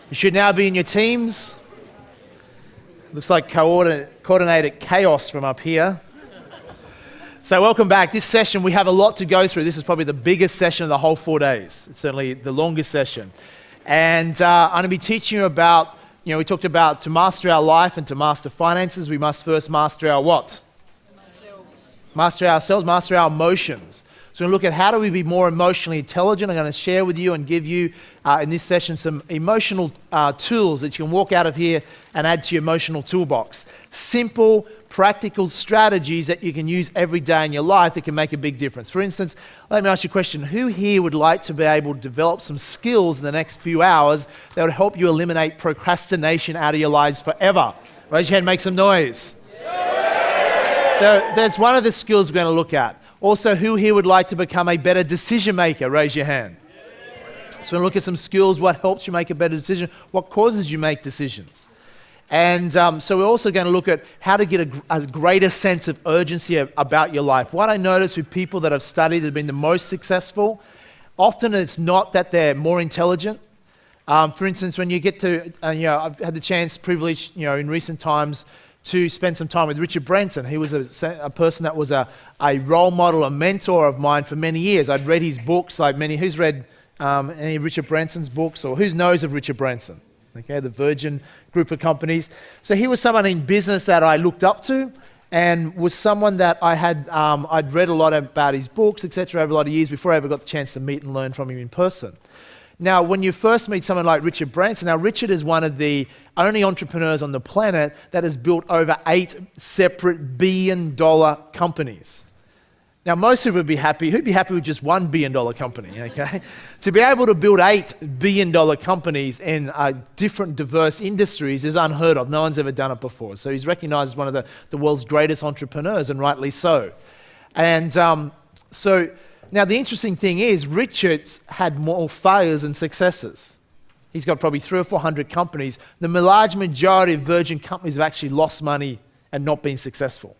You should now be in your teams. Looks like coordinated chaos from up here. So welcome back. This session, we have a lot to go through. This is probably the biggest session of the whole 4 days. It's certainly the longest session. And I'm going to be teaching you about, we talked about to master our life and to master finances, we must first master our what? Master ourselves, master our emotions. So we're going to look at how do we be more emotionally intelligent. I'm going to share with you and give you in this session some emotional tools that you can walk out of here and add to your emotional toolbox. Simple, practical strategies that you can use every day in your life that can make a big difference. For instance, let me ask you a question. Who here would like to be able to develop some skills in the next few hours that would help you eliminate procrastination out of your lives forever? Raise your hand, make some noise. So that's one of the skills we're going to look at. Also, who here would like to become a better decision maker? Raise your hand. So we'll look at some skills, what helps you make a better decision, what causes you make decisions. And so we're also going to look at how to get a greater sense of urgency about your life. What I notice with people that I've studied that have been the most successful, often it's not that they're more intelligent. For instance, when you get to, I've had the privilege, in recent times to spend some time with Richard Branson. He was a person that was a role model, a mentor of mine for many years. I'd read his books, who's read any of Richard Branson's books, or who knows of Richard Branson? Okay, the Virgin group of companies. So he was someone in business that I looked up to, and was someone that I had, I'd read a lot about his books, etc., over a lot of years before I ever got the chance to meet and learn from him in person. Now, when you first meet someone like Richard Branson, now Richard is one of the only entrepreneurs on the planet that has built over 8 separate billion-dollar companies. Now, most people would be happy. Who'd be happy with just $1 billion company, okay? To be able to build 8 billion-dollar companies in different diverse industries is unheard of. No one's ever done it before. So he's recognized as one of the world's greatest entrepreneurs, and rightly so. And now, the interesting thing is, Richard's had more failures than successes. He's got probably 300 or 400 companies. The large majority of Virgin companies have actually lost money and not been successful.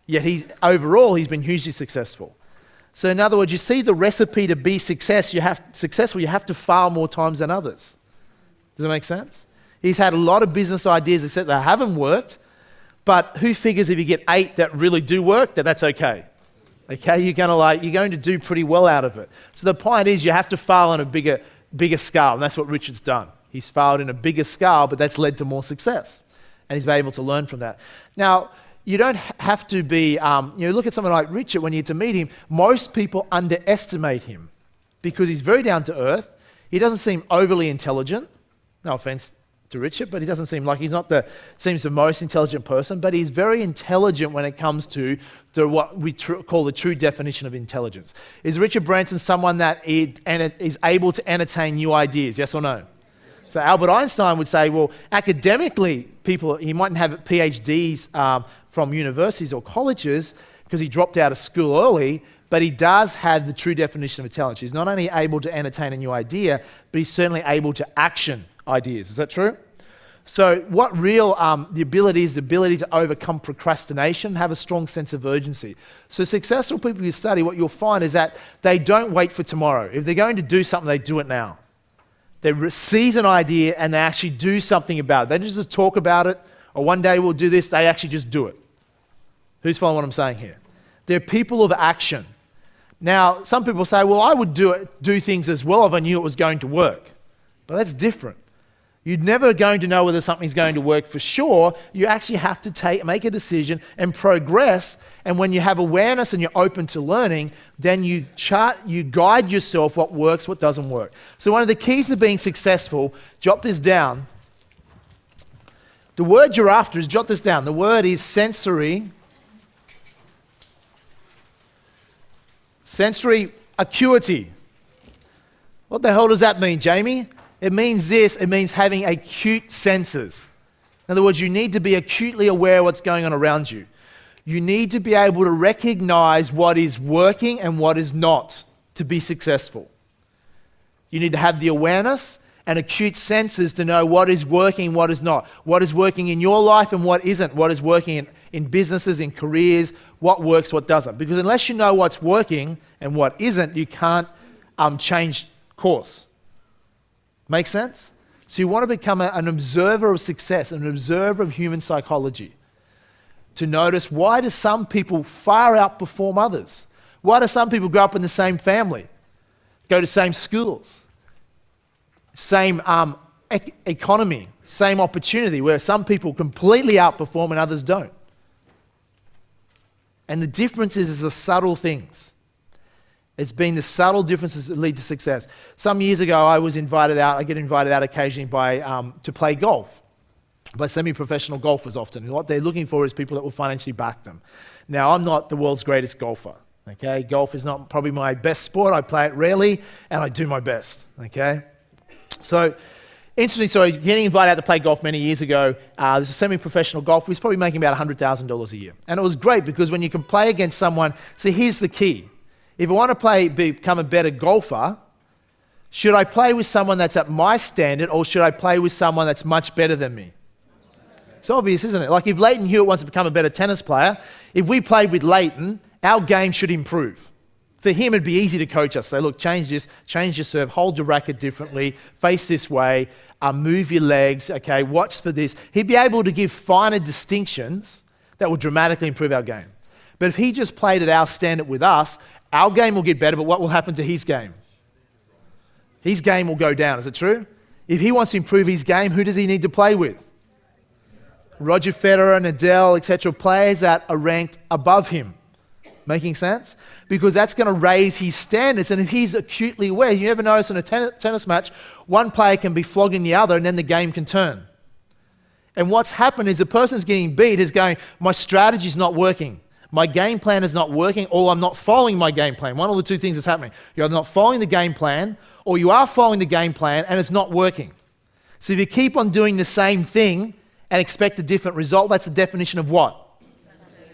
Yet overall, he's been hugely successful. So in other words, you see the recipe to be successful, you have to fail more times than others. Does that make sense? He's had a lot of business ideas except that haven't worked, but who figures if you get 8 that really do work, that's okay? Okay, you're going to do pretty well out of it. So the point is you have to fail on a bigger scale, and that's what Richard's done. He's failed in a bigger scale, but that's led to more success, and he's been able to learn from that. Now, you don't have to be, look at someone like Richard, when you get to meet him, most people underestimate him because he's very down to earth. He doesn't seem overly intelligent. No offense to Richard, but he doesn't seem like seems the most intelligent person, but he's very intelligent when it comes to what we call the true definition of intelligence. Is Richard Branson someone that is able to entertain new ideas, yes or no? So Albert Einstein would say, well, academically, he mightn't have PhDs from universities or colleges because he dropped out of school early, but he does have the true definition of intelligence. He's not only able to entertain a new idea, but he's certainly able to action ideas. Is that true? So what the ability is the ability to overcome procrastination, have a strong sense of urgency. So successful people you study, what you'll find is that they don't wait for tomorrow. If they're going to do something, they do it now. They seize an idea and they actually do something about it. They don't just talk about it, or one day we'll do this, they actually just do it. Who's following what I'm saying here? They're people of action. Now, some people say, well, I would do things as well if I knew it was going to work. But that's different. You're never going to know whether something's going to work for sure. You actually have to make a decision and progress. And when you have awareness and you're open to learning, then you guide yourself what works, what doesn't work. So one of the keys to being successful, jot this down. The word you're after is, jot this down. The word is sensory acuity. What the hell does that mean, Jamie? It means this. It means having acute senses. In other words, you need to be acutely aware of what's going on around you. You need to be able to recognize what is working and what is not to be successful. You need to have the awareness and acute senses to know what is working and what is not. What is working in your life and what isn't. What is working in businesses, in careers, what works, what doesn't. Because unless you know what's working and what isn't, you can't change course. Make sense? So you want to become an observer of success, an observer of human psychology, to notice, why do some people far outperform others? Why do some people grow up in the same family, go to same schools, same economy, same opportunity, where some people completely outperform and others don't? And the difference is the subtle things. It's been the subtle differences that lead to success. Some years ago, I get invited out occasionally to play golf by semi-professional golfers often. And what they're looking for is people that will financially back them. Now, I'm not the world's greatest golfer, okay? Golf is not probably my best sport. I play it rarely, and I do my best, okay? So, interesting story, getting invited out to play golf many years ago, there's a semi-professional golfer who's probably making about $100,000 a year. And it was great because when you can play against someone, see, here's the key. If I want to become a better golfer, should I play with someone that's at my standard, or should I play with someone that's much better than me? It's obvious, isn't it? Like if Leighton Hewitt wants to become a better tennis player, if we played with Leighton, our game should improve. For him, it'd be easy to coach us. Say, look, change this, change your serve, hold your racket differently, face this way, move your legs, okay, watch for this. He'd be able to give finer distinctions that will dramatically improve our game. But if he just played at our standard with us, our game will get better, but what will happen to his game? His game will go down, is it true? If he wants to improve his game, who does he need to play with? Roger Federer, Nadal, etc., players that are ranked above him. Making sense? Because that's going to raise his standards, and if he's acutely aware, you ever notice in a tennis match, one player can be flogging the other, and then the game can turn. And what's happened is the person's getting beat is going, my strategy's not working. My game plan is not working, or I'm not following my game plan. One of the two things is happening. You're not following the game plan, or you are following the game plan and it's not working. So if you keep on doing the same thing and expect a different result, that's the definition of what?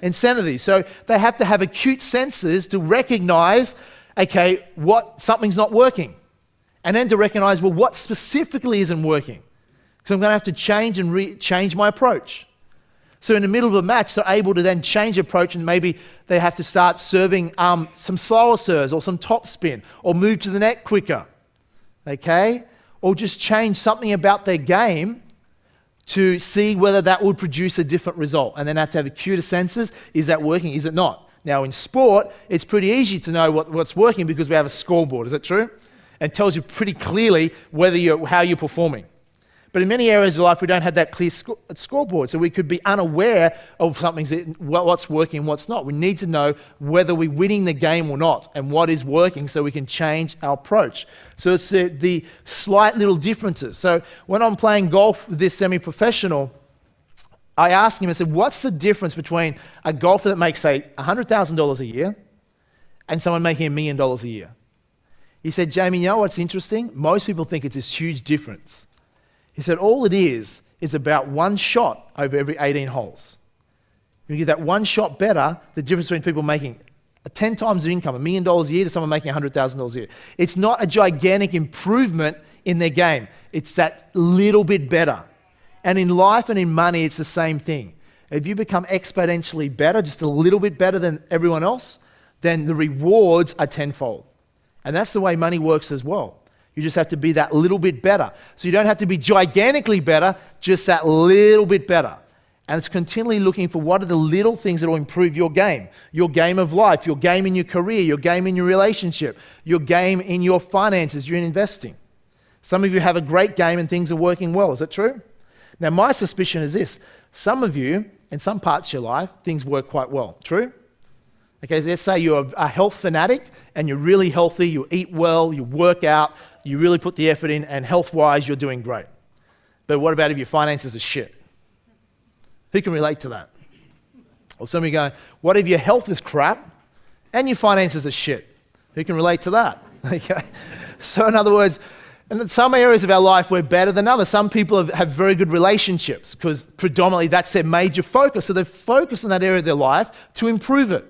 Insanity. So they have to have acute senses to recognize, okay, something's not working. And then to recognize, well, what specifically isn't working? So I'm going to have to change and change my approach. So in the middle of a match, they're able to then change approach, and maybe they have to start serving some slower serves or some top spin, or move to the net quicker, okay? Or just change something about their game to see whether that would produce a different result. And then have to have acuter senses. Is that working? Is it not? Now in sport, it's pretty easy to know what's working because we have a scoreboard. Is that true? And it tells you pretty clearly how you're performing. But in many areas of life, we don't have that clear scoreboard, so we could be unaware of what's working and what's not. We need to know whether we're winning the game or not, and what is working, so we can change our approach. So it's the slight little differences. So when I'm playing golf with this semi-professional, I asked him, I said, what's the difference between a golfer that makes, say, $100,000 a year and someone making $1 million a year? He said, Jamie, you know what's interesting? Most people think it's this huge difference. He said, all it is about one shot over every 18 holes. You get that one shot better, the difference between people making 10 times their income, $1 million a year, to someone making $100,000 a year. It's not a gigantic improvement in their game. It's that little bit better. And in life and in money, it's the same thing. If you become exponentially better, just a little bit better than everyone else, then the rewards are tenfold. And that's the way money works as well. You just have to be that little bit better. So you don't have to be gigantically better, just that little bit better. And it's continually looking for what are the little things that will improve your game of life, your game in your career, your game in your relationship, your game in your finances, you're investing. Some of you have a great game and things are working well. Is that true? Now, my suspicion is this. Some of you, in some parts of your life, things work quite well. True? Okay, so let's say you're a health fanatic and you're really healthy, you eat well, you work out, you really put the effort in, and health-wise, you're doing great. But what about if your finances are shit? Who can relate to that? Or some of you going, what if your health is crap and your finances are shit? Who can relate to that? Okay. So in other words, in some areas of our life, we're better than others. Some people have very good relationships because predominantly that's their major focus. So they focus on that area of their life to improve it.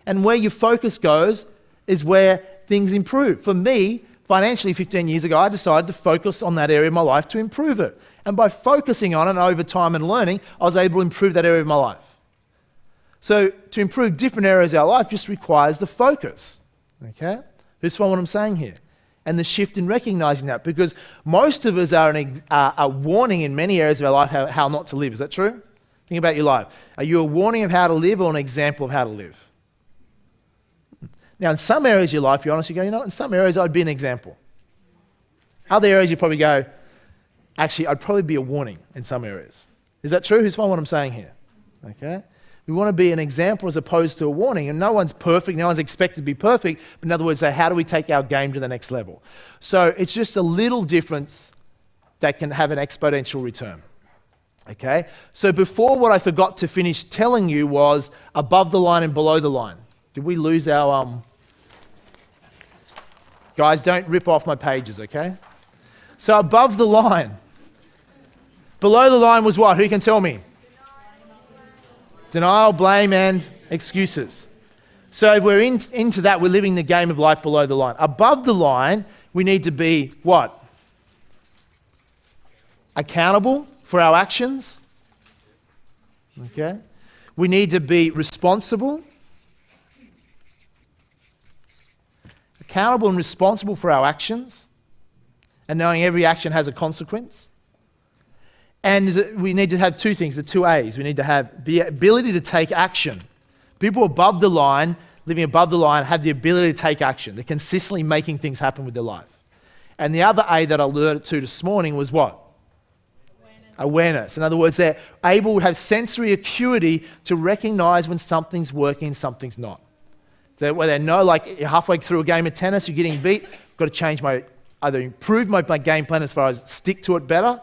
And where your focus goes is where things improve. For me, financially, 15 years ago, I decided to focus on that area of my life to improve it. And by focusing on it over time and learning, I was able to improve that area of my life. So to improve different areas of our life just requires the focus. Okay? Who's following what I'm saying here? and the shift in recognizing that, because most of us are a warning in many areas of our life how not to live. Is that true? Think about your life. Are you a warning of how to live or an example of how to live? Now, in some areas of your life, you're honest, you go, you know what, in some areas I'd be an example. Other areas you probably go, actually, I'd probably be a warning in some areas. Is that true? Who's following what I'm saying here? Okay? We want to be an example as opposed to a warning. And no one's perfect. No one's expected to be perfect. But in other words, say, how do we take our game to the next level? So it's just a little difference that can have an exponential return. Okay? So before, what I forgot to finish telling you was above the line and below the line. Did we lose our... Guys, don't rip off my pages, okay? So above the line. Below the line was what? Who can tell me? Denial, blame, and excuses. So if we're into that, we're living the game of life below the line. Above the line, we need to be what? Accountable for our actions. Okay. We need to be responsible. Accountable and responsible for our actions. And knowing every action has a consequence. And we need to have two things, the two A's. We need to have the ability to take action. People above the line, living above the line, have the ability to take action. They're consistently making things happen with their life. And the other A that I alerted to this morning was what? Awareness. In other words, they're able to have sensory acuity to recognize when something's working and something's not. Where they know, like you're halfway through a game of tennis, you're getting beat, I've got to change either improve my game plan as far as stick to it better,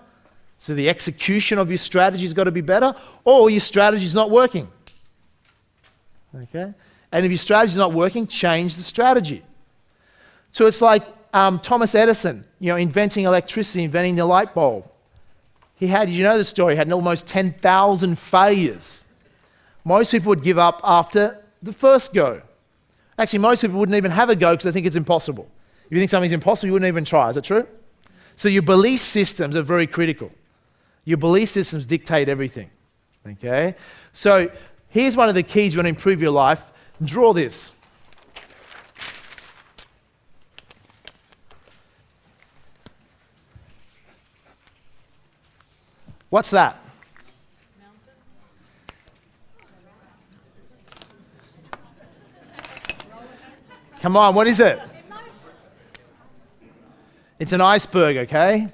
so the execution of your strategy has got to be better, or your strategy is not working. Okay? And if your strategy is not working, change the strategy. So it's like Thomas Edison, inventing electricity, inventing the light bulb. Did you know the story? He had almost 10,000 failures. Most people would give up after the first go. Actually, most people wouldn't even have a go because they think it's impossible. If you think something's impossible, you wouldn't even try. Is that true? So your belief systems are very critical. Your belief systems dictate everything. Okay? So here's one of the keys you want to improve your life. Draw this. What's that? Come on, what is it? It's an iceberg, okay?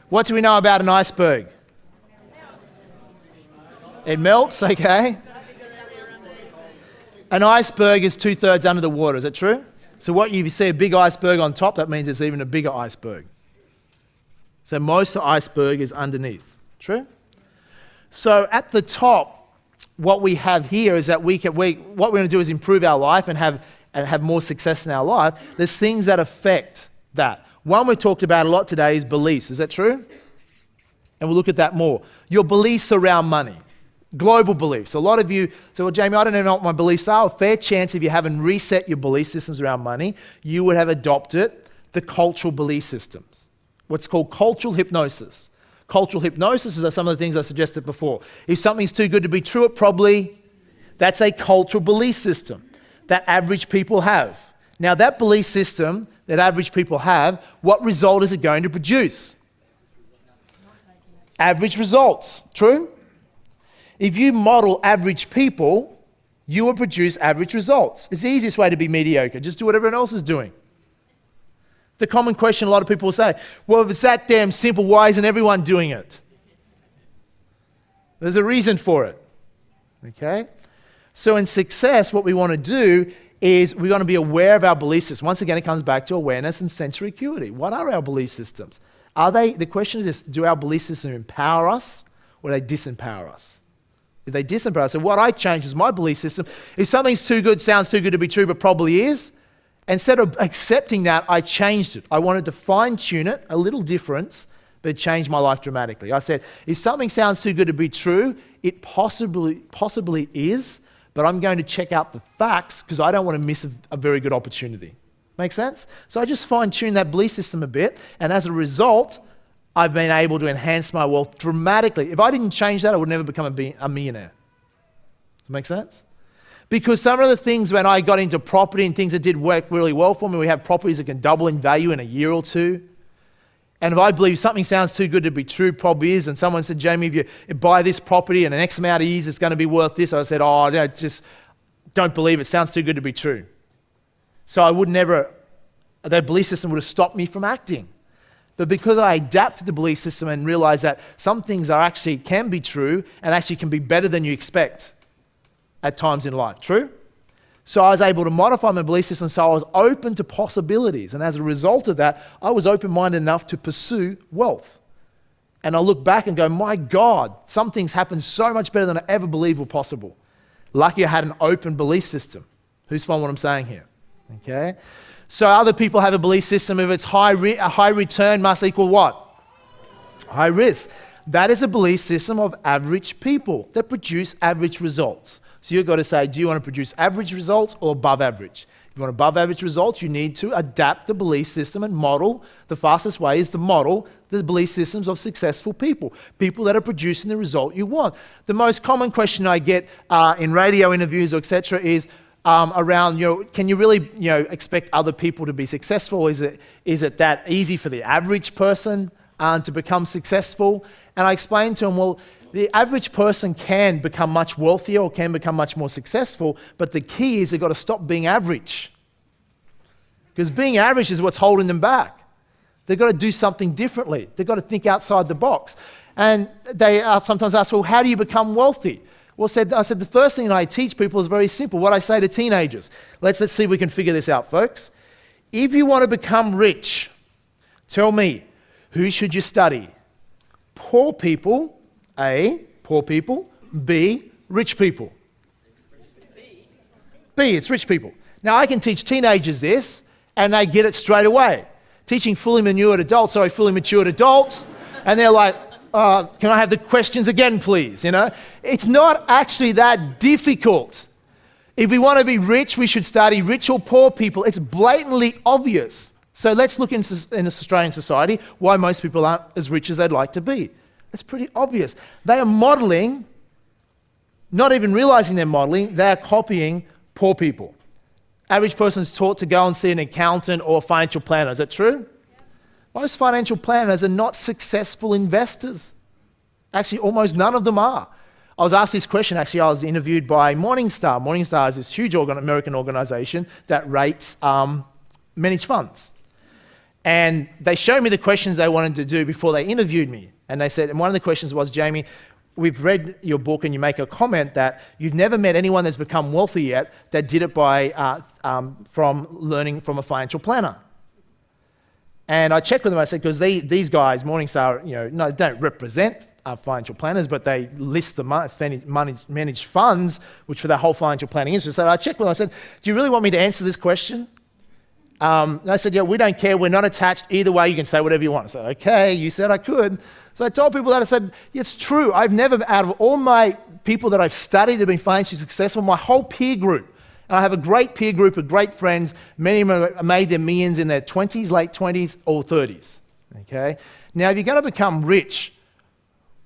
What do we know about an iceberg? It melts, okay? An iceberg is 2/3 under the water, is that true? So what you see a big iceberg on top, that means it's even a bigger iceberg. So most of the iceberg is underneath, true? So at the top, what we have here is that what we're going to do is improve our life and have more success in our life. There's things that affect that. One we've talked about a lot today is beliefs. Is that true? And we'll look at that more. Your beliefs around money. Global beliefs. A lot of you say, well, Jamie, I don't even know what my beliefs are. A fair chance if you haven't reset your belief systems around money, you would have adopted the cultural belief systems. What's called cultural hypnosis. Cultural hypnosis is some of the things I suggested before. If something's too good to be true, that's a cultural belief system that average people have. Now that belief system that average people have, what result is it going to produce? Average results, true? If you model average people, you will produce average results. It's the easiest way to be mediocre. Just do what everyone else is doing. The common question a lot of people will say, well, if it's that damn simple, why isn't everyone doing it? There's a reason for it. Okay? So in success, what we want to do is we want to be aware of our belief systems. Once again, it comes back to awareness and sensory acuity. What are our belief systems? The question is this, do our belief systems empower us or do they disempower us? If they disempower us, so what I changed was my belief system. If something's too good, sounds too good to be true, but probably is, instead of accepting that, I changed it. I wanted to fine-tune it, a little difference, but it changed my life dramatically. I said, if something sounds too good to be true, it possibly is, but I'm going to check out the facts because I don't want to miss a very good opportunity. Make sense? So I just fine-tuned that belief system a bit, and as a result, I've been able to enhance my wealth dramatically. If I didn't change that, I would never become a millionaire. Does that make sense? Because some of the things when I got into property and things that did work really well for me, we have properties that can double in value in a year or two. And if I believe something sounds too good to be true, probably is, and someone said, Jamie, if you buy this property in an X amount of years, it's going to be worth this. I said, oh, no, just don't believe it. Sounds too good to be true. So I would never, that belief system would have stopped me from acting. But because I adapted the belief system and realized that some things are actually can be true and actually can be better than you expect at times in life. True? So I was able to modify my belief system so I was open to possibilities. And as a result of that, I was open-minded enough to pursue wealth. And I look back and go, my God, some things happened so much better than I ever believed were possible. Lucky I had an open belief system. Who's following what I'm saying here? Okay? So other people have a belief system. If it's a high return must equal what? High risk. That is a belief system of average people that produce average results. So you've got to say, do you want to produce average results or above average? If you want above average results, you need to adapt the belief system and model. The fastest way is to model the belief systems of successful people, people that are producing the result you want. The most common question I get in radio interviews or etc. is around, can you really, expect other people to be successful? Is it that easy for the average person to become successful? And I explain to them, well, the average person can become much wealthier or can become much more successful, but the key is they've got to stop being average. Because being average is what's holding them back. They've got to do something differently. They've got to think outside the box. And they sometimes ask, well, how do you become wealthy? Well, I said the first thing I teach people is very simple. What I say to teenagers, let's see if we can figure this out, folks. If you want to become rich, tell me, who should you study? Poor people, A, poor people, B, rich people. B, it's rich people. Now, I can teach teenagers this, and they get it straight away. Teaching fully matured adults, and they're like, can I have the questions again, please? It's not actually that difficult. If we want to be rich, we should study rich or poor people. It's blatantly obvious. So let's look in Australian society why most people aren't as rich as they'd like to be. It's pretty obvious. They are modeling, not even realizing they're modeling, they are copying poor people. Average person's taught to go and see an accountant or a financial planner. Is that true? Most financial planners are not successful investors. Actually, almost none of them are. I was asked this question, actually, I was interviewed by Morningstar. Morningstar is this huge American organization that rates managed funds. And they showed me the questions they wanted to do before they interviewed me. And they said, and one of the questions was, Jamie, we've read your book and you make a comment that you've never met anyone that's become wealthy yet that did it by from learning from a financial planner. And I checked with them, I said, because these guys, Morningstar, don't represent financial planners, but they list the managed funds, which for their whole financial planning industry. So I checked with them, I said, do you really want me to answer this question? And I said, yeah, we don't care, we're not attached, either way you can say whatever you want. I said, okay, you said I could. So I told people that, I said, yeah, it's true, I've never, out of all my people that I've studied that have been financially successful, my whole peer group, and I have a great peer group of great friends, many of them have made their millions in their 20s, late 20s, or 30s, okay? Now, if you're gonna become rich,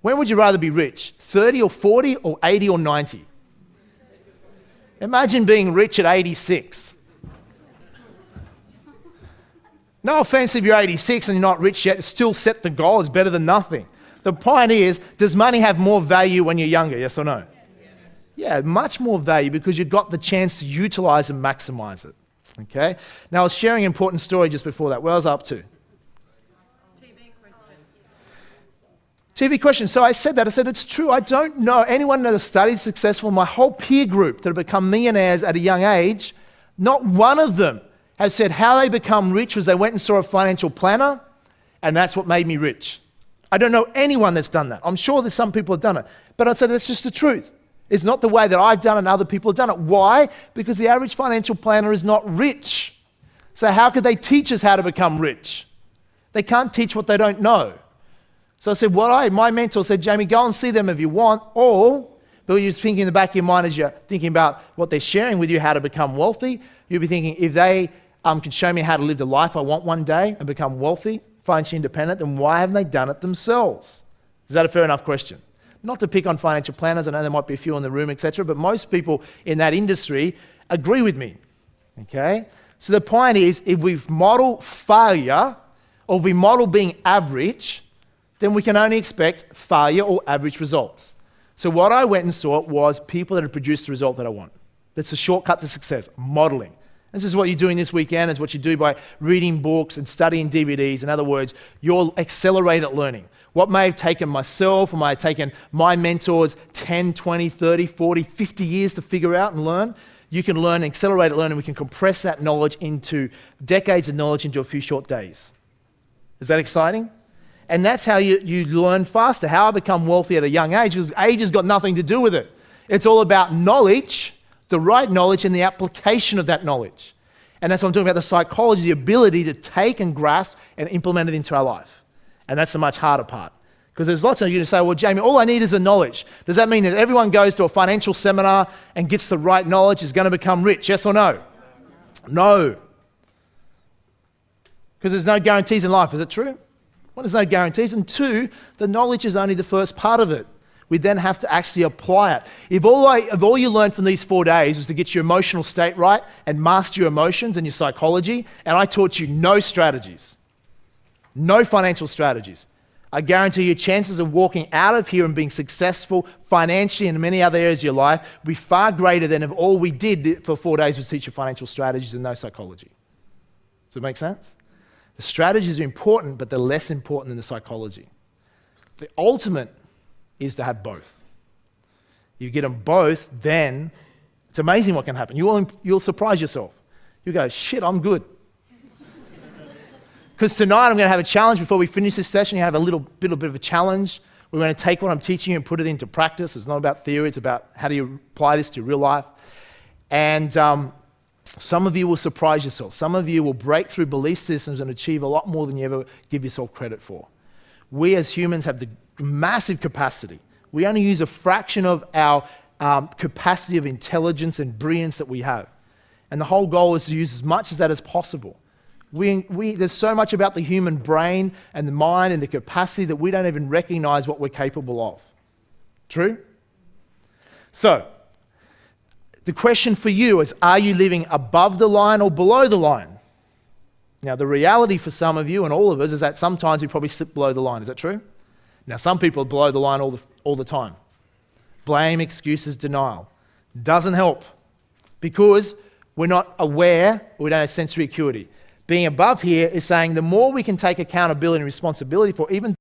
when would you rather be rich? 30 or 40 or 80 or 90? Imagine being rich at 86. No offense if you're 86 and you're not rich yet, still set the goal, it's better than nothing. The point is, does money have more value when you're younger, yes or no? Yes. Yeah, much more value because you've got the chance to utilize and maximize it, okay? Now, I was sharing an important story just before that. Where was I up to? TV question. So I said, it's true. I don't know anyone that has studied successful. My whole peer group that have become millionaires at a young age, not one of them has said how they become rich was they went and saw a financial planner, and that's what made me rich. I don't know anyone that's done that. I'm sure there's some people have done it, but I said that's just the truth. It's not the way that I've done it and other people have done it. Why? Because the average financial planner is not rich. So how could they teach us how to become rich? They can't teach what they don't know. So I said, my mentor said, Jamie, go and see them if you want, but you're thinking in the back of your mind as you're thinking about what they're sharing with you, how to become wealthy, you'll be thinking, if they can show me how to live the life I want one day and become wealthy, financially independent, then why haven't they done it themselves? Is that a fair enough question? Not to pick on financial planners, I know there might be a few in the room, etc., but most people in that industry agree with me, okay? So the point is, if we model failure, or if we model being average, then we can only expect failure or average results. So what I went and sought was people that had produced the result that I want. That's a shortcut to success, modeling. This is what you're doing this weekend. It's what you do by reading books and studying DVDs. In other words, you'll accelerate at learning. What may have taken myself or may have taken my mentors 10, 20, 30, 40, 50 years to figure out and learn, you can learn, accelerate at learning. We can compress that knowledge into decades of knowledge into a few short days. Is that exciting? And that's how you learn faster. How I become wealthy at a young age, because age has got nothing to do with it. It's all about knowledge, the right knowledge, and the application of that knowledge. And that's what I'm talking about, the psychology, the ability to take and grasp and implement it into our life. And that's the much harder part. Because there's lots of you to say, well, Jamie, all I need is the knowledge. Does that mean that everyone goes to a financial seminar and gets the right knowledge is going to become rich? Yes or no? No. Because there's no guarantees in life. Is it true? Well, there's no guarantees. And two, the knowledge is only the first part of it. We then have to actually apply it. If all you learned from these 4 days was to get your emotional state right and master your emotions and your psychology, and I taught you no strategies, no financial strategies, I guarantee your chances of walking out of here and being successful financially and in many other areas of your life will be far greater than if all we did for 4 days was teach you financial strategies and no psychology. Does it make sense? The strategies are important, but they're less important than the psychology. The ultimate is to have both. You get them both, then it's amazing what can happen. You'll surprise yourself. You go, shit, I'm good. Because tonight I'm going to have a challenge before we finish this session. You have a little bit of a challenge. We're going to take what I'm teaching you and put it into practice. It's not about theory. It's about how do you apply this to real life. And some of you will surprise yourself. Some of you will break through belief systems and achieve a lot more than you ever give yourself credit for. We as humans have the massive capacity. We only use a fraction of our capacity of intelligence and brilliance that we have. And the whole goal is to use as much of that as possible. There's so much about the human brain and the mind and the capacity that we don't even recognize what we're capable of. True? So, the question for you is, are you living above the line or below the line? Now, the reality for some of you and all of us is that sometimes we probably slip below the line. Is that true? Now, some people are below the line all the time. Blame, excuses, denial. Doesn't help because we're not aware, we don't have sensory acuity. Being above here is saying the more we can take accountability and responsibility for even